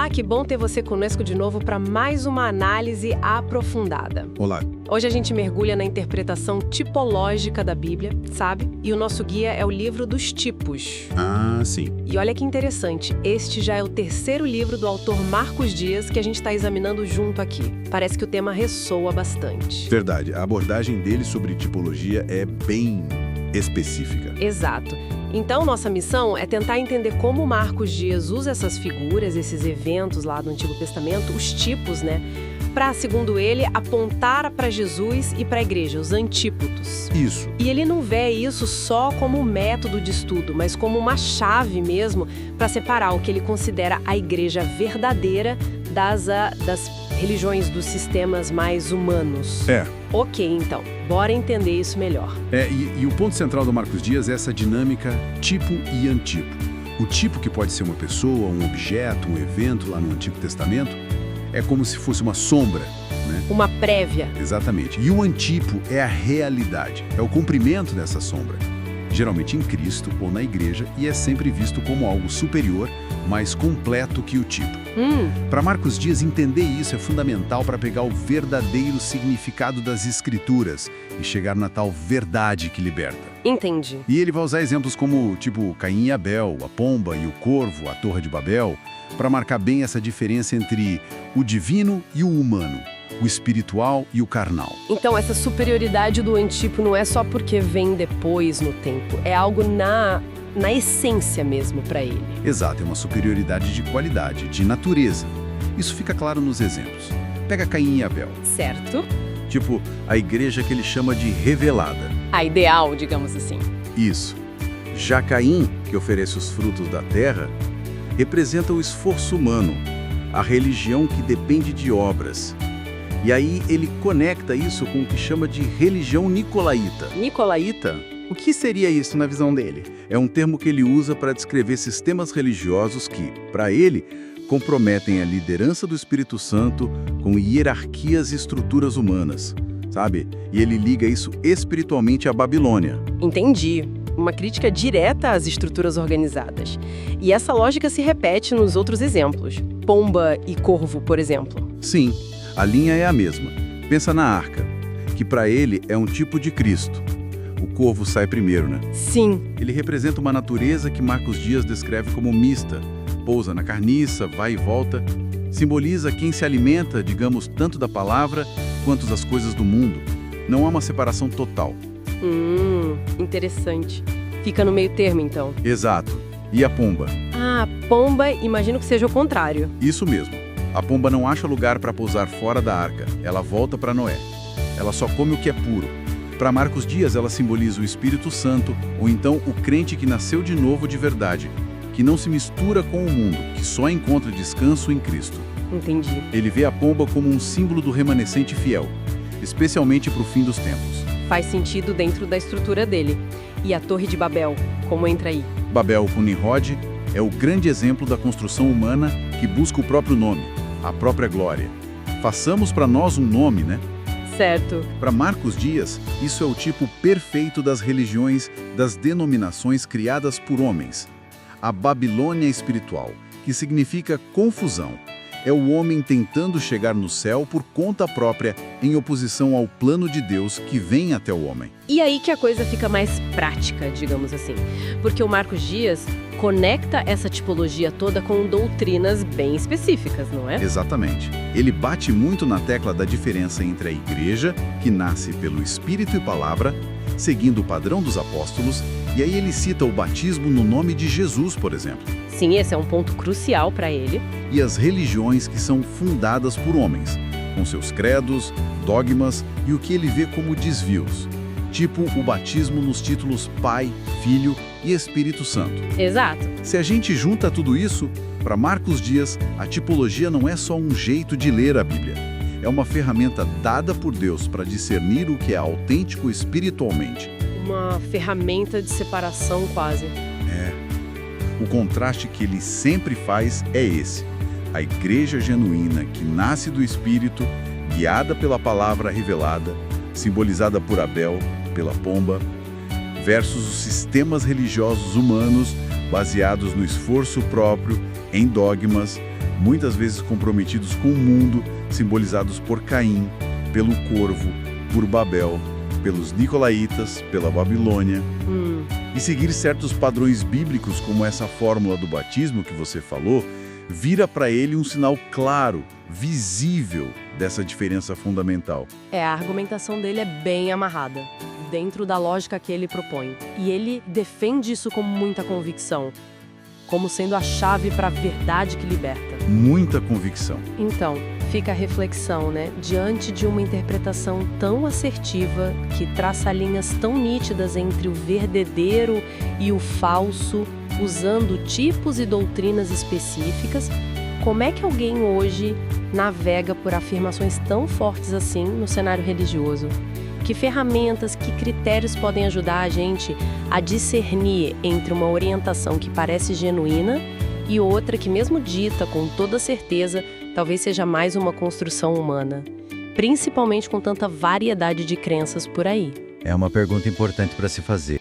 Olá, que bom ter você conosco de novo para mais uma análise aprofundada. Olá. Hoje a gente mergulha na interpretação tipológica da Bíblia, sabe? E o nosso guia é o livro dos tipos. Ah, sim. E olha que interessante, este já é o terceiro livro do autor Marcos Dias que a gente está examinando junto aqui. Parece que o tema ressoa bastante. Verdade, a abordagem dele sobre tipologia é bem específica. Exato. Então, nossa missão é tentar entender como Marcos Dias usa essas figuras, esses eventos lá do Antigo Testamento, os tipos, né? Para, segundo ele, apontar para Jesus e para a igreja, os antípodos. Isso. E ele não vê isso só como um método de estudo, mas como uma chave mesmo para separar o que ele considera a igreja verdadeira das religiões dos sistemas mais humanos. Ok, então, bora entender isso melhor. E o ponto central do Marcos Dias é essa dinâmica tipo e antipo. O tipo, que pode ser uma pessoa, um objeto, um evento lá no Antigo Testamento, é como se fosse uma sombra, né? Uma prévia. Exatamente. E o antipo é a realidade, é o cumprimento dessa sombra. Geralmente em Cristo ou na igreja, e é sempre visto como algo superior, mais completo que o tipo. Para Marcos Dias, entender isso é fundamental para pegar o verdadeiro significado das Escrituras e chegar na tal verdade que liberta. Entendi. E ele vai usar exemplos como, tipo, Caim e Abel, a pomba e o corvo, a Torre de Babel, para marcar bem essa diferença entre o divino e o humano, o espiritual e o carnal. Então, essa superioridade do antipo não é só porque vem depois no tempo, é algo na essência mesmo para ele. Exato, é uma superioridade de qualidade, de natureza. Isso fica claro nos exemplos. Pega Caim e Abel. Certo. Tipo, a igreja que ele chama de revelada. A ideal, digamos assim. Isso. Já Caim, que oferece os frutos da terra, representa o esforço humano, a religião que depende de obras. E aí ele conecta isso com o que chama de religião nicolaíta. Nicolaíta? O que seria isso na visão dele? É um termo que ele usa para descrever sistemas religiosos que, para ele, comprometem a liderança do Espírito Santo com hierarquias e estruturas humanas, sabe? E ele liga isso espiritualmente à Babilônia. Entendi. Uma crítica direta às estruturas organizadas. E essa lógica se repete nos outros exemplos. Pomba e corvo, por exemplo. Sim, a linha é a mesma. Pensa na arca, que para ele é um tipo de Cristo. O corvo sai primeiro, né? Sim. Ele representa uma natureza que Marcos Dias descreve como mista. Pousa na carniça, vai e volta. Simboliza quem se alimenta, digamos, tanto da palavra quanto das coisas do mundo. Não há uma separação total. Interessante. Fica no meio termo, então. Exato. E a pomba? Ah, pomba, imagino que seja o contrário. Isso mesmo. A pomba não acha lugar para pousar fora da arca. Ela volta para Noé. Ela só come o que é puro. Para Marcos Dias, ela simboliza o Espírito Santo, ou então o crente que nasceu de novo de verdade, que não se mistura com o mundo, que só encontra descanso em Cristo. Entendi. Ele vê a pomba como um símbolo do remanescente fiel, especialmente para o fim dos tempos. Faz sentido dentro da estrutura dele. E a Torre de Babel, como entra aí? Babel com Nimrod é o grande exemplo da construção humana que busca o próprio nome, a própria glória. Façamos para nós um nome, né? Certo. Para Marcos Dias, isso é o tipo perfeito das religiões, das denominações criadas por homens. A Babilônia espiritual, que significa confusão. É o homem tentando chegar no céu por conta própria, em oposição ao plano de Deus que vem até o homem. E aí que a coisa fica mais prática, digamos assim. Porque o Marcos Dias conecta essa tipologia toda com doutrinas bem específicas, não é? Exatamente. Ele bate muito na tecla da diferença entre a igreja, que nasce pelo Espírito e Palavra, seguindo o padrão dos apóstolos, e aí ele cita o batismo no nome de Jesus, por exemplo. Sim, esse é um ponto crucial para ele. E as religiões que são fundadas por homens, com seus credos, dogmas e o que ele vê como desvios, tipo o batismo nos títulos Pai, Filho e Espírito Santo. Exato. Se a gente junta tudo isso, para Marcos Dias, a tipologia não é só um jeito de ler a Bíblia. É uma ferramenta dada por Deus para discernir o que é autêntico espiritualmente. Uma ferramenta de separação quase. O contraste que ele sempre faz é esse. A igreja genuína que nasce do Espírito, guiada pela palavra revelada, simbolizada por Abel, pela pomba, versus os sistemas religiosos humanos baseados no esforço próprio, em dogmas, muitas vezes comprometidos com o mundo, simbolizados por Caim, pelo corvo, por Babel, pelos Nicolaitas, pela Babilônia. E seguir certos padrões bíblicos, como essa fórmula do batismo que você falou, vira para ele um sinal claro, visível dessa diferença fundamental. A argumentação dele é bem amarrada, dentro da lógica que ele propõe. E ele defende isso com muita convicção, como sendo a chave para a verdade que liberta. Muita convicção. Então, fica a reflexão, né? Diante de uma interpretação tão assertiva, que traça linhas tão nítidas entre o verdadeiro e o falso, usando tipos e doutrinas específicas, como é que alguém hoje navega por afirmações tão fortes assim no cenário religioso? Que ferramentas, que critérios podem ajudar a gente a discernir entre uma orientação que parece genuína e outra que, mesmo dita com toda certeza, talvez seja mais uma construção humana, principalmente com tanta variedade de crenças por aí? É uma pergunta importante para se fazer.